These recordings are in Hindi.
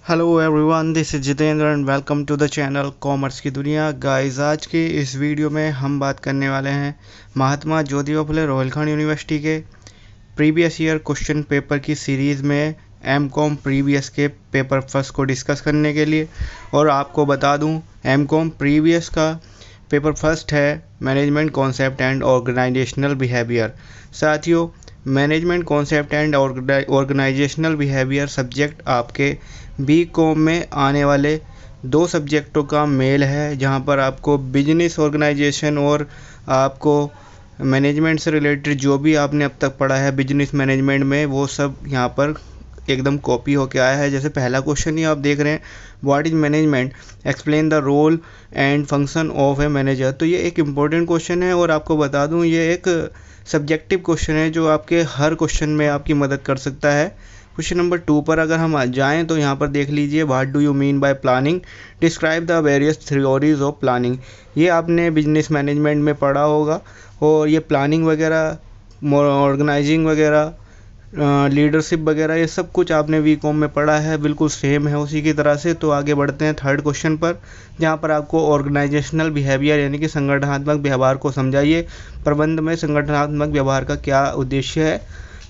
Hello everyone, this is Jitendra and welcome to the channel commerce की दुनिया। गाइस, आज के इस वीडियो में हम बात करने वाले हैं महात्मा ज्योतिबा फुले रोहिलखंड यूनिवर्सिटी के प्रीवियस ईयर क्वेश्चन पेपर की सीरीज़ में एमकॉम प्रीवियस के पेपर फर्स्ट को डिस्कस करने के लिए। और आपको बता दूं, एमकॉम प्रीवियस का पेपर फर्स्ट है management concept and organisational behaviour. साथियों, management concept and organisational behaviour subject आपके बीकॉम में आने वाले दो सब्जेक्टों का मेल है, जहां पर आपको बिजनेस ऑर्गेनाइजेशन और आपको मैनेजमेंट से रिलेटेड जो भी आपने अब तक पढ़ा है बिजनेस मैनेजमेंट में, वो सब यहां पर एकदम कॉपी होके आया है। जैसे पहला क्वेश्चन ही आप देख रहे हैं, what is management, explain the role and function of a manager. तो ये एक इम्पोर्टेंट क्वेश्चन है और आपको बता दूं, ये एक सब्जेक्टिव क्वेश्चन है जो आपके हर क्वेश्चन में आपकी मदद कर सकता है। क्वेश्चन नंबर 2 पर अगर हम जाएं तो यहाँ पर देख लीजिए, what do you mean by planning, describe the various theories of planning. ये आपने बिजनेस मैनेजमेंट में पढ़ा होगा और ये प्लानिंग वगैरह, ऑर्गेनाइजिंग वगैरह, लीडरशिप वगैरह, ये सब कुछ आपने बीकॉम में पढ़ा है, बिल्कुल सेम है उसी की तरह से। तो आगे बढ़ते हैं थर्ड क्वेश्चन पर, जहाँ पर आपको ऑर्गेनाइजेशनल बिहेवियर यानी कि संगठनात्मक व्यवहार को समझाइए। प्रबंध में संगठनात्मक व्यवहार का क्या उद्देश्य है।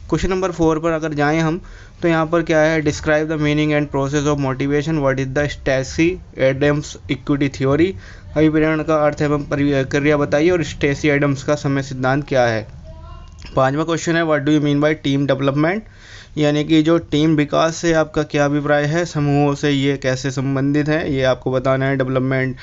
क्वेश्चन नंबर 4 पर अगर जाएं हम तो यहाँ पर क्या है, describe the meaning and process of motivation, what is the Stacy Adams equity theory. अभिप्रेरण का अर्थ एवं प्रक्रिया बताइए और स्टेसी एडम्स का समय सिद्धांत क्या है। 5वां क्वेश्चन है, what do you mean by team development, यानी कि जो टीम विकास से आपका क्या अभिप्राय है, समूहों से ये कैसे संबंधित है, ये आपको बताना है। डेवलपमेंट,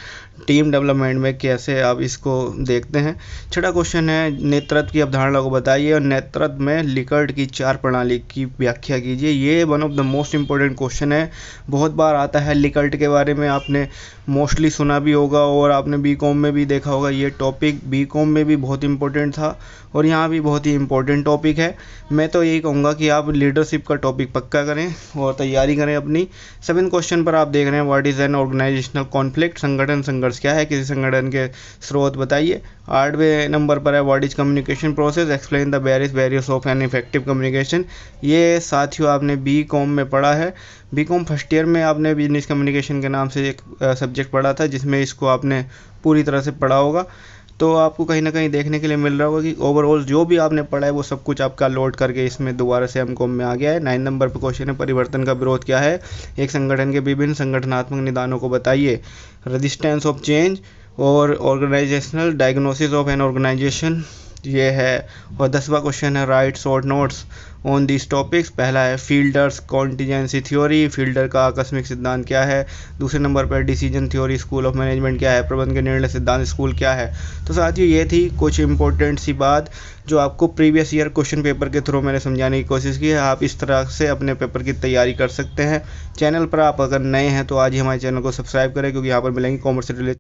टीम डेवलपमेंट में कैसे आप इसको देखते हैं। 6वां क्वेश्चन है, नेतृत्व की अवधारणा को बताइए और नेतृत्व में लिकर्ट की 4 प्रणाली की व्याख्या कीजिए। ये one of the most important question है, बहुत बार आता है। लिकर्ट के बारे में आपने मोस्टली सुना भी होगा और आपने बीकॉम में भी देखा होगा। ये टॉपिक बीकॉम में भी बहुत इंपॉर्टेंट था और यहाँ भी बहुत ही इंपॉर्टेंट टॉपिक है। मैं तो यही कहूँगा कि आप लीडरशिप का टॉपिक पक्का करें और तैयारी करें अपनी। 7वें क्वेश्चन पर आप देख रहे हैं, what is an organisational conflict, संगठन संघर्ष क्या है, किसी संगठन के स्रोत बताइए। 8वें नंबर पर है, what is communication process, explain the various of an effective communication. ये साथियों आपने बीकॉम में पढ़ा है। बीकॉम फर्स्ट ईयर में आपने बिजनेस कम्युनिकेशन के नाम से एक सब्जेक्ट पढ़ा था, जिसमें इसको आपने पूरी तरह से पढ़ा होगा। तो आपको कहीं ना कहीं देखने के लिए मिल रहा होगा कि ओवरऑल जो भी आपने पढ़ा है वो सब कुछ आपका लोड करके इसमें दोबारा से एमकॉम में आ गया है। 9 नंबर पर क्वेश्चन है, परिवर्तन का विरोध क्या है, एक संगठन के विभिन्न संगठनात्मक निदानों को बताइए। रेजिस्टेंस ऑफ चेंज और organisational diagnosis of an organisation, ये है। और 10वां क्वेश्चन है, write short notes on this topics. पहला है फील्डर्स कॉन्टीजेंसी थ्योरी, फील्डर का आकस्मिक सिद्धांत क्या है। दूसरे नंबर पर decision theory school of management क्या है, प्रबंधन के निर्णय सिद्धांत स्कूल क्या है। तो साथियों, ये थी कुछ इंपॉर्टेंट सी बात जो आपको प्रीवियस ईयर क्वेश्चन पेपर के थ्रू मैंने समझाने की कोशिश की है। आप इस तरह से अपने पेपर की तैयारी कर सकते हैं। चैनल पर आप अगर नए हैं तो आज ही हमारे चैनल को सब्सक्राइब करें, क्योंकि यहाँ पर मिलेंगे कॉमर्स से रिलेटेड